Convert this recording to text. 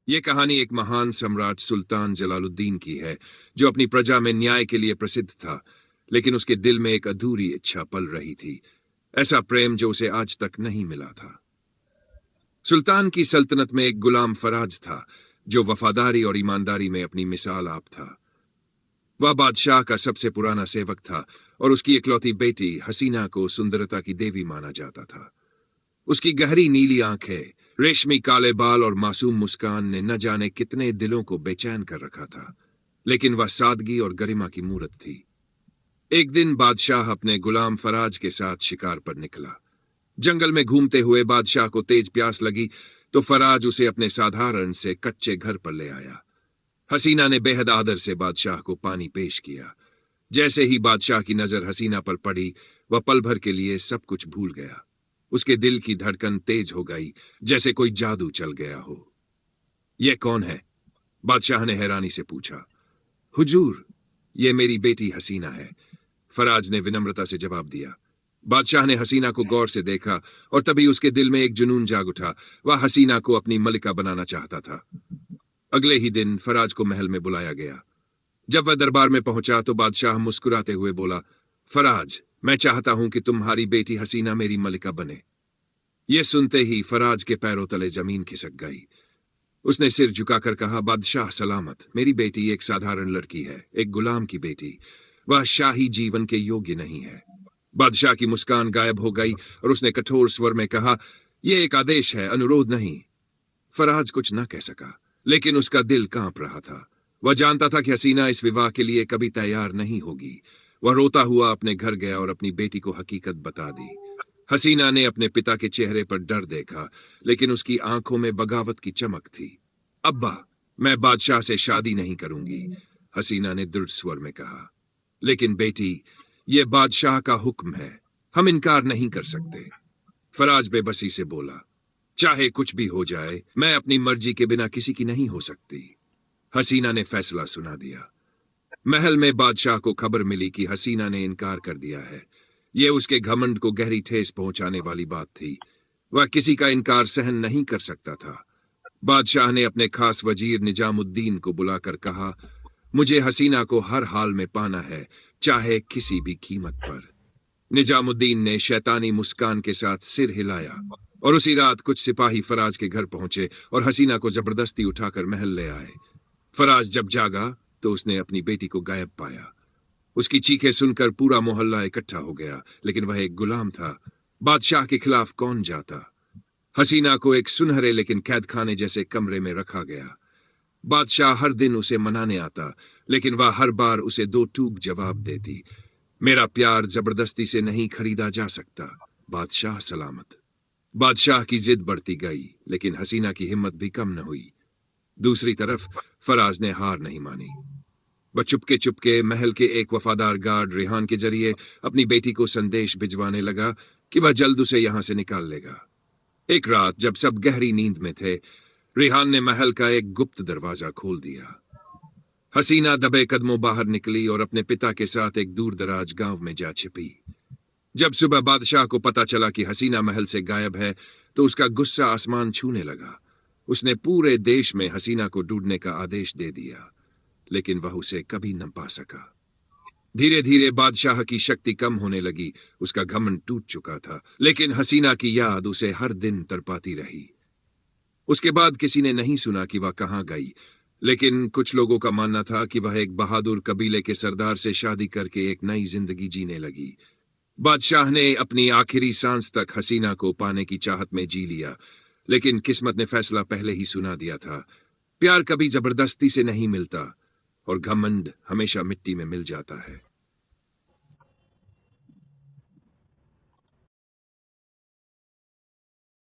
ये कहानी एक महान सम्राट सुल्तान जलालुद्दीन की है, जो अपनी प्रजा में न्याय के लिए प्रसिद्ध था, लेकिन उसके दिल में एक अधूरी इच्छा पल रही थी, ऐसा प्रेम जो उसे आज तक नहीं मिला था। सुल्तान की सल्तनत में एक गुलाम फराज था, जो वफादारी और ईमानदारी में अपनी मिसाल आप था। वह बादशाह का सबसे पुराना सेवक था और उसकी इकलौती बेटी हसीना को सुंदरता की देवी माना जाता था। उसकी गहरी नीली आंखें, रेशमी काले बाल और मासूम मुस्कान ने न जाने कितने दिलों को बेचैन कर रखा था, लेकिन वह सादगी और गरिमा की मूरत थी। एक दिन बादशाह अपने गुलाम फराज के साथ शिकार पर निकला। जंगल में घूमते हुए बादशाह को तेज प्यास लगी, तो फराज उसे अपने साधारण से कच्चे घर पर ले आया। हसीना ने बेहद आदर से बादशाह को पानी पेश किया। जैसे ही बादशाह की नजर हसीना पर पड़ी, वह पल भर के लिए सब कुछ भूल गया। उसके दिल की धड़कन तेज हो गई, जैसे कोई जादू चल गया हो। यह कौन है? बादशाह ने हैरानी से पूछा। हुजूर, यह मेरी बेटी हसीना है, फराज ने विनम्रता से जवाब दिया। बादशाह ने हसीना को गौर से देखा और तभी उसके दिल में एक जुनून जाग उठा। वह हसीना को अपनी मलिका बनाना चाहता था। अगले ही दिन फराज को महल में बुलाया गया। जब वह दरबार में पहुंचा तो बादशाह मुस्कुराते हुए बोला, फराज, मैं चाहता हूं कि तुम्हारी बेटी हसीना मेरी मलिका बने। यह सुनते ही फराज के पैरों तले जमीन खिसक गई। उसने सिर झुकाकर कहा, बादशाह सलामत, मेरी बेटी एक साधारण लड़की है, एक गुलाम की बेटी। वह शाही जीवन के योग्य नहीं है। बादशाह की मुस्कान गायब हो गई और उसने कठोर स्वर में कहा, यह एक आदेश है, अनुरोध नहीं। फराज कुछ न कह सका, लेकिन उसका दिल कांप रहा था। वह जानता था कि हसीना इस विवाह के लिए कभी तैयार नहीं होगी। वह रोता हुआ अपने घर गया और अपनी बेटी को हकीकत बता दी। हसीना ने अपने पिता के चेहरे पर डर देखा, लेकिन उसकी आंखों में बगावत की चमक थी। अब्बा, मैं बादशाह से शादी नहीं करूंगी, हसीना ने दृढ़ स्वर में कहा। लेकिन बेटी, यह बादशाह का हुक्म है, हम इनकार नहीं कर सकते। फराज बेबसी से बोला, चाहे कुछ भी हो जाए, मैं अपनी मर्जी के बिना किसी की नहीं हो सकती। हसीना ने फैसला सुना दिया। महल में बादशाह को खबर मिली कि हसीना ने इनकार कर दिया है। यह उसके घमंड को गहरी ठेस पहुंचाने वाली बात थी। वह किसी का इनकार सहन नहीं कर सकता था। बादशाह ने अपने खास वजीर निजामुद्दीन को बुलाकर कहा, मुझे हसीना को हर हाल में पाना है, चाहे किसी भी कीमत पर। निजामुद्दीन ने शैतानी मुस्कान के साथ सिर हिलाया और उसी रात कुछ सिपाही फराज के घर पहुंचे और हसीना को जबरदस्ती उठाकर महल ले आए। फराज जब जागा तो उसने अपनी बेटी को गायब पाया। उसकी चीखें सुनकर पूरा मोहल्ला इकट्ठा हो गया, लेकिन वह एक गुलाम था। बादशाह के खिलाफ कौन जाता? हसीना को एक सुनहरे लेकिन कैदखाने जैसे कमरे में रखा गया। बादशाह हर दिन उसे मनाने आता, लेकिन वह हर बार उसे दो टूक जवाब देती। मेरा प्यार जबरदस्ती से नहीं खरीदा जा सकता, बादशाह सलामत। बादशाह की जिद बढ़ती गई, लेकिन हसीना की हिम्मत भी कम न हुई। दूसरी तरफ फराज ने हार नहीं मानी। वह चुपके चुपके महल के एक वफादार गार्ड रेहान के जरिए अपनी बेटी को संदेश भिजवाने लगा कि वह जल्द उसे यहां से निकाल लेगा। एक रात जब सब गहरी नींद में थे, रेहान ने महल का एक गुप्त दरवाजा खोल दिया। हसीना दबे कदमों बाहर निकली और अपने पिता के साथ एक दूर दराज गांव में जा छिपी। जब सुबह बादशाह को पता चला कि हसीना महल से गायब है, तो उसका गुस्सा आसमान छूने लगा। उसने पूरे देश में हसीना को ढूंढने का आदेश दे दिया, लेकिन वह उसे कभी न पा सका। धीरे धीरे बादशाह की शक्ति कम होने लगी। उसका घमंड टूट चुका था, लेकिन हसीना की याद उसे हर दिन तड़पाती रही। उसके बाद किसी ने नहीं सुना कि वह कहां गई, लेकिन कुछ लोगों का मानना था कि वह एक बहादुर कबीले के सरदार से शादी करके एक नई जिंदगी जीने लगी। बादशाह ने अपनी आखिरी सांस तक हसीना को पाने की चाहत में जी लिया, लेकिन किस्मत ने फैसला पहले ही सुना दिया था। प्यार कभी जबरदस्ती से नहीं मिलता और घमंड हमेशा मिट्टी में मिल जाता है।